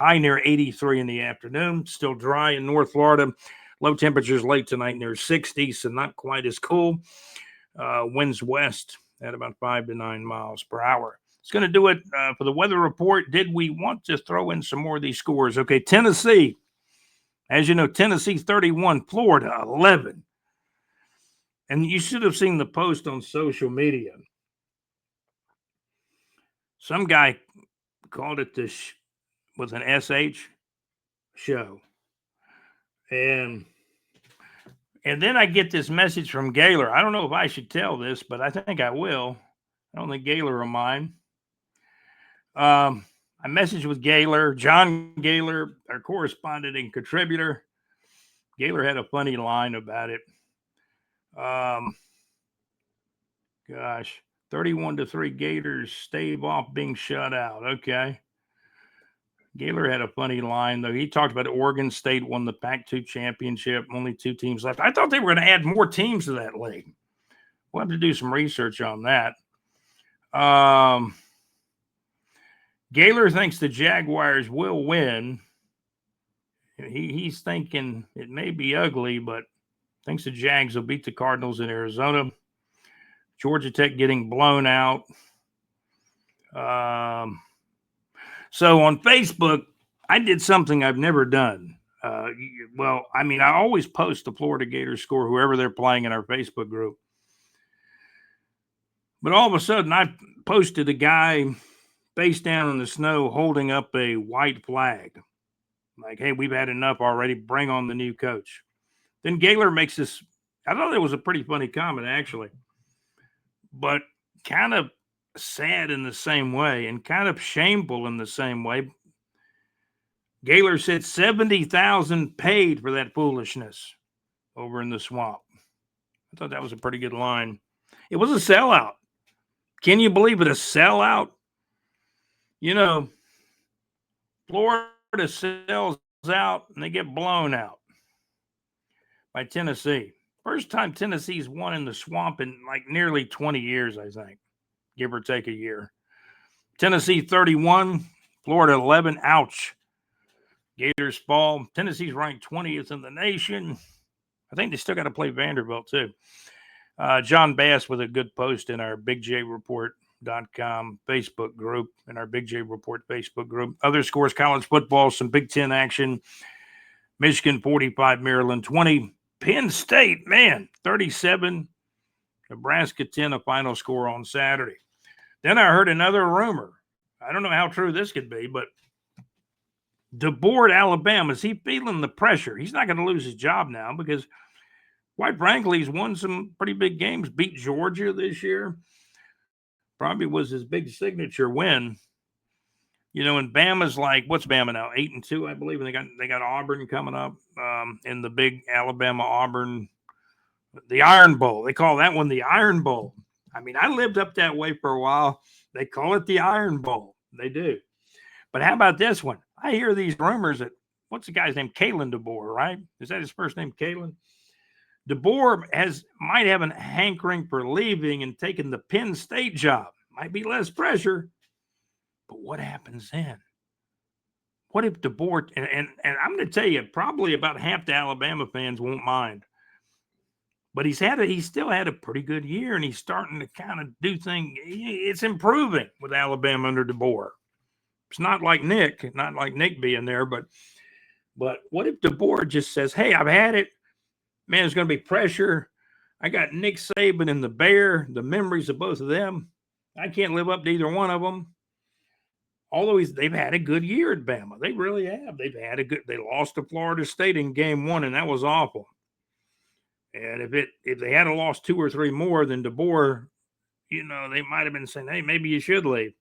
Speaker 1: near 83 in the afternoon. Still dry in North Florida. Low temperatures late tonight near 60, so not quite as cool. Winds west at about 5 to 9 miles per hour. It's going to do it for the weather report. Did we want to throw in some more of these scores? Okay, Tennessee. As you know, Tennessee 31, Florida 11. And you should have seen the post on social media. Some guy called it with an SH show. And then I get this message from Gaylor. I don't know if I should tell this, but I think I will. I don't think Gaylor will mind. I I messaged with Gaylor, John Gaylor, our correspondent and contributor. Gaylor had a funny line about it. Gosh, 31-3 Gators stave off being shut out. Okay. Gaylor had a funny line, though. He talked about Oregon State won the Pac-2 championship, only 2 teams left. I thought they were going to add more teams to that league. We'll have to do some research on that. Gaylor thinks the Jaguars will win. He's thinking it may be ugly, but thinks the Jags will beat the Cardinals in Arizona. Georgia Tech getting blown out. So on Facebook, I did something I've never done. I always post the Florida Gators score, whoever they're playing, in our Facebook group. But all of a sudden, I posted a guy face down in the snow holding up a white flag. Like, hey, we've had enough already. Bring on the new coach. Then Gaylor makes this. I thought it was a pretty funny comment, actually, but kind of sad in the same way and kind of shameful in the same way. Gaylor said 70,000 paid for that foolishness over in the swamp. I thought that was a pretty good line. It was a sellout. Can you believe it? A sellout? You know, Florida sells out and they get blown out by Tennessee. First time Tennessee's won in the swamp in like nearly 20 years, I think, give or take a year. Tennessee 31, Florida 11. Ouch. Gators fall. Tennessee's ranked 20th in the nation. I think they still got to play Vanderbilt, too. John Bass with a good post in our BigJReport.com Facebook group, in our Big J Report Facebook group. Other scores, college football, some Big Ten action. Michigan 45, Maryland 20. Penn State, man, 37. Nebraska 10, a final score on Saturday. Then I heard another rumor. I don't know how true this could be, but DeBoer at Alabama, is he feeling the pressure? He's not going to lose his job now because, quite frankly, he's won some pretty big games. Beat Georgia this year. Probably was his big signature win. You know, and Bama's like, what's Bama now? 8-2, I believe. And they got Auburn coming up in the big Alabama-Auburn, the Iron Bowl. They call that one the Iron Bowl. I mean, I lived up that way for a while. They call it the Iron Bowl. They do. But how about this one? I hear these rumors that, what's the guy's name? Kalen DeBoer, right? Is that his first name, Kalen? DeBoer might have a hankering for leaving and taking the Penn State job. Might be less pressure. But what happens then? What if DeBoer, and I'm going to tell you, probably about half the Alabama fans won't mind. But he's still had a pretty good year, and he's starting to kind of do things. It's improving with Alabama under DeBoer. It's not like Nick being there, but what if DeBoer just says, hey, I've had it. Man, there's going to be pressure. I got Nick Saban and the Bear, the memories of both of them. I can't live up to either one of them. Although they've had a good year at Bama. They really have. They lost to Florida State in game 1, and that was awful. And if they had lost 2 or 3 more than DeBoer, they might have been saying, hey, maybe you should leave.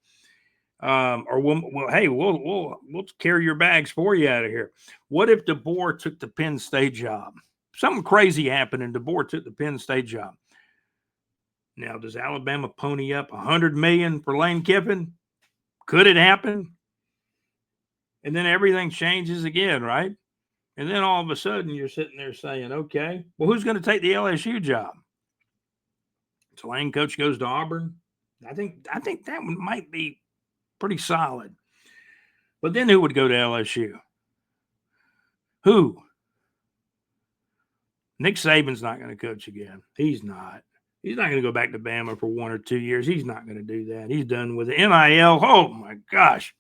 Speaker 1: Or we'll carry your bags for you out of here. What if DeBoer took the Penn State job? Something crazy happened and DeBoer took the Penn State job. Now, does Alabama pony up $100 million for Lane Kiffin? Could it happen? And then everything changes again, right? And then all of a sudden you're sitting there saying, okay, well, who's going to take the LSU job? So Lane coach goes to Auburn. I think that one might be pretty solid. But then who would go to LSU? Who? Nick Saban's not going to coach again. He's not. He's not going to go back to Bama for 1 or 2 years. He's not going to do that. He's done with it. NIL. Oh, my gosh.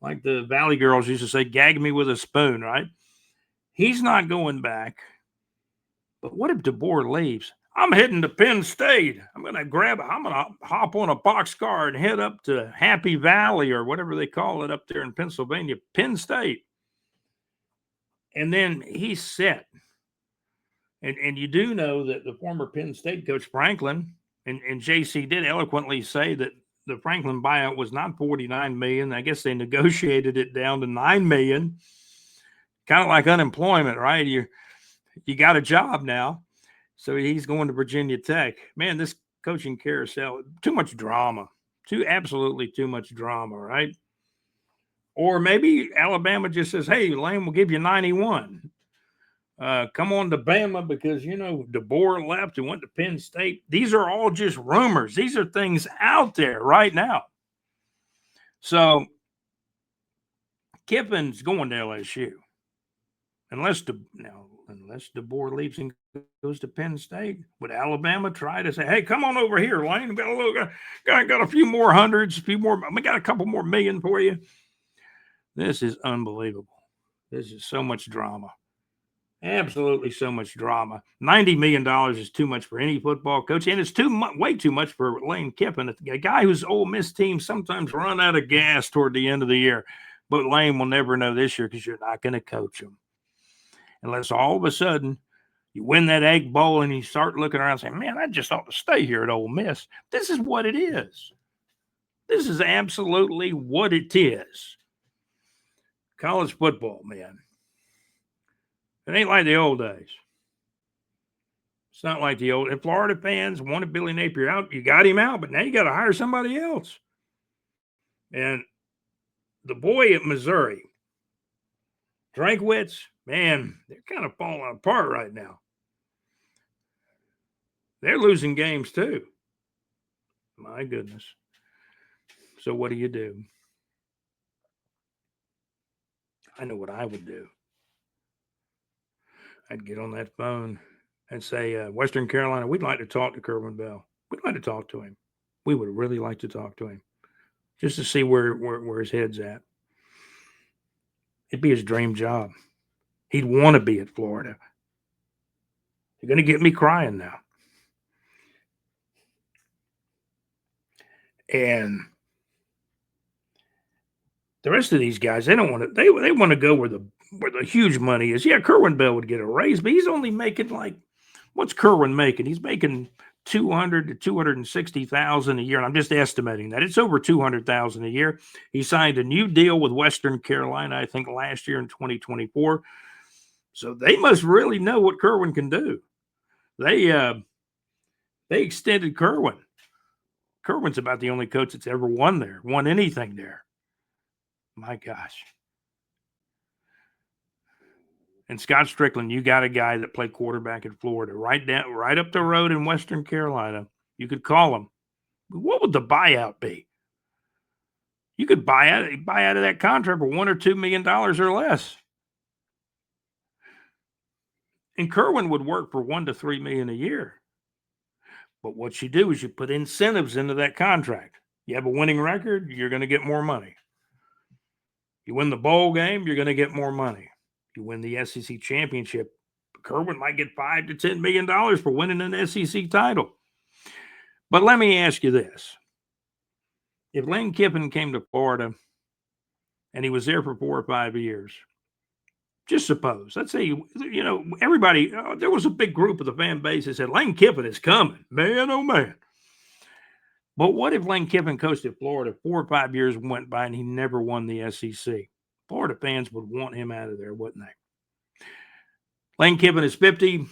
Speaker 1: Like the Valley girls used to say, gag me with a spoon, right? He's not going back. But what if DeBoer leaves? I'm heading to Penn State. I'm going to hop on a boxcar and head up to Happy Valley or whatever they call it up there in Pennsylvania, Penn State. And then he's set. And you do know that the former Penn State coach, Franklin, and JC did eloquently say that the Franklin buyout was not $49 million. I guess they negotiated it down to $9 million. Kind of like unemployment, right? You got a job now. So he's going to Virginia Tech. Man, this coaching carousel, too much drama. Absolutely too much drama, right? Or maybe Alabama just says, hey, Lane, we'll give you 91. Come on to Bama because, DeBoer left and went to Penn State. These are all just rumors. These are things out there right now. So Kiffin's going to LSU. Unless DeBoer leaves and goes to Penn State, would Alabama try to say, hey, come on over here, Lane? We got a few more hundreds, we got a couple more million for you. This is unbelievable. This is so much drama. Absolutely so much drama. $90 million is too much for any football coach, and it's way too much for Lane Kiffin, a guy whose Ole Miss teams sometimes run out of gas toward the end of the year. But Lane will never know this year because you're not going to coach him. Unless all of a sudden you win that Egg Bowl and you start looking around saying, man, I just ought to stay here at Ole Miss. This is what it is. This is absolutely what it is. College football, man. It ain't like the old days. It's not like the old. And Florida fans wanted Billy Napier out. You got him out, but now you got to hire somebody else. And the boy at Missouri, Drinkwitz, man, they're kind of falling apart right now. They're losing games too. My goodness. So what do you do? I know what I would do. I'd get on that phone and say, Western Carolina, we'd like to talk to Kerwin Bell. We'd like to talk to him. We would really like to talk to him just to see where his head's at. It'd be his dream job. He'd want to be at Florida. You're going to get me crying now. And the rest of these guys, they don't want to. They want to go where the huge money is. Yeah, Kerwin Bell would get a raise, but he's only making what's Kerwin making? He's making $200,000 to $260,000 a year, and I'm just estimating that it's over $200,000 a year. He signed a new deal with Western Carolina, I think, last year in 2024. So they must really know what Kerwin can do. They extended Kerwin. Kerwin's about the only coach that's ever won anything there. My gosh. And Scott Strickland, you got a guy that played quarterback in Florida, right up the road in Western Carolina. You could call him. What would the buyout be? You could buy out of that contract for $1 or $2 million or less. And Kerwin would work for $1 to $3 million a year. But what you do is you put incentives into that contract. You have a winning record, you're going to get more money. You win the bowl game, you're going to get more money. You win the SEC championship, Kerwin might get $5 to $10 million for winning an SEC title. But let me ask you this. If Lane Kiffin came to Florida and he was there for 4 or 5 years, just suppose, let's say, everybody, there was a big group of the fan base that said, Lane Kiffin is coming. Man, oh man. But what if Lane Kiffin coached at Florida, 4 or 5 years went by and he never won the SEC? Florida fans would want him out of there, wouldn't they? Lane Kiffin is 50.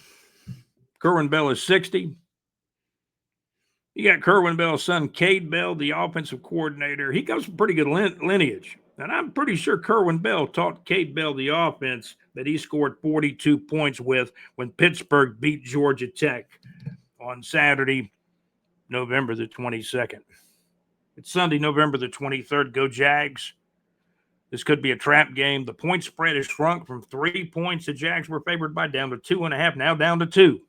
Speaker 1: Kerwin Bell is 60. You got Kerwin Bell's son, Cade Bell, the offensive coordinator. He comes from pretty good lineage. And I'm pretty sure Kerwin Bell taught Cade Bell the offense that he scored 42 points with when Pittsburgh beat Georgia Tech on Saturday, November the 22nd. It's Sunday, November the 23rd. Go Jags. This could be a trap game. The point spread has shrunk from 3 points the Jags were favored by down to 2.5, now down to 2.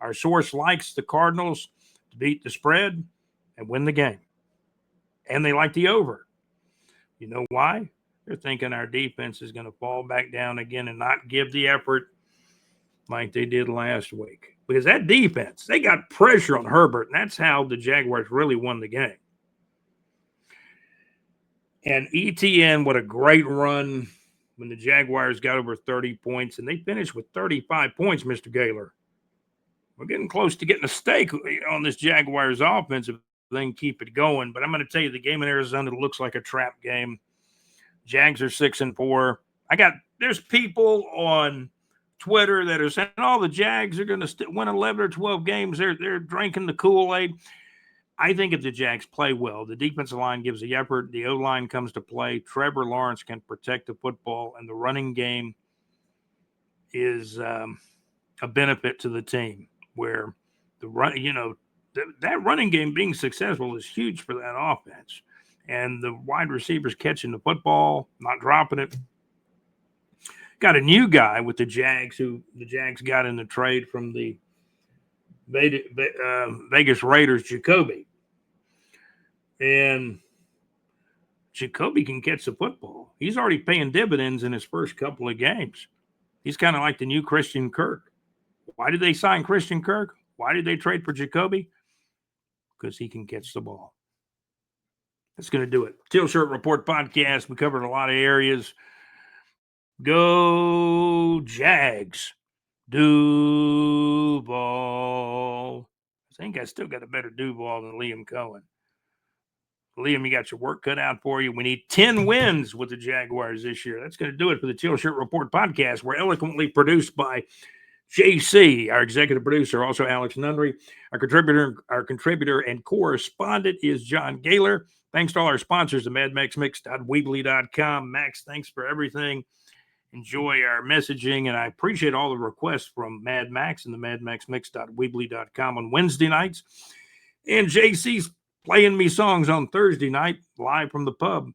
Speaker 1: Our source likes the Cardinals to beat the spread and win the game. And they like the over. You know why? They're thinking our defense is going to fall back down again and not give the effort like they did last week. Because that defense, they got pressure on Herbert, and that's how the Jaguars really won the game. And ETN, what a great run when the Jaguars got over 30 points, and they finished with 35 points, Mr. Gaylor. We're getting close to getting a stake on this Jaguars offense. If thing, keep it going. But I'm going to tell you, the game in Arizona looks like a trap game. Jags are 6-4. There's people on Twitter that are saying, "Oh, the Jags are going to win 11 or 12 games. They're drinking the Kool-Aid." I think if the Jags play well, the defensive line gives the effort, the O-line comes to play, Trevor Lawrence can protect the football, and the running game is a benefit to the team. Where the run, that running game being successful is huge for that offense, and the wide receivers catching the football, not dropping it. Got a new guy with the Jags who the Jags got in the trade from the Vegas Raiders, Jacoby. And Jacoby can catch the football. He's already paying dividends in his first couple of games. He's kind of like the new Christian Kirk. Why did they sign Christian Kirk? Why did they trade for Jacoby? Because he can catch the ball. That's going to do it. Teal Shirt Report podcast. We covered a lot of areas. Go Jags. Duval. I think I still got a better Duval than Liam Cohen. Liam, you got your work cut out for you. We need 10 wins with the Jaguars this year. That's going to do it for the Teal Shirt Report podcast. We're eloquently produced by JC, our executive producer, also Alex Nunnery. Our contributor and correspondent is John Gaylor. Thanks to all our sponsors at madmaxmix.weebly.com. Max, thanks for everything. Enjoy our messaging, and I appreciate all the requests from Mad Max and the madmaxmix.weebly.com on Wednesday nights. And JC's playing me songs on Thursday night, live from the pub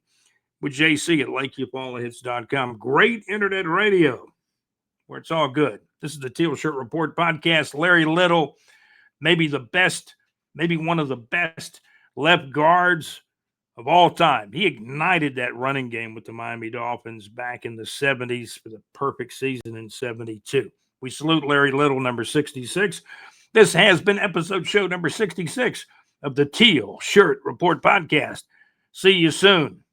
Speaker 1: with JC at LakeUpAllTheHits.com. Great internet radio where it's all good. This is the Teal Shirt Report podcast. Larry Little, maybe one of the best left guards of all time. He ignited that running game with the Miami Dolphins back in the 70s for the perfect season in 72. We salute Larry Little, number 66. This has been show number 66 of the Teal Shirt Report podcast. See you soon.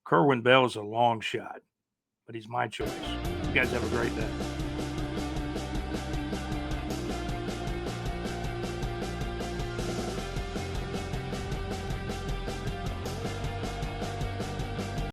Speaker 1: Kerwin Bell is a long shot, but he's my choice. You guys have a great day.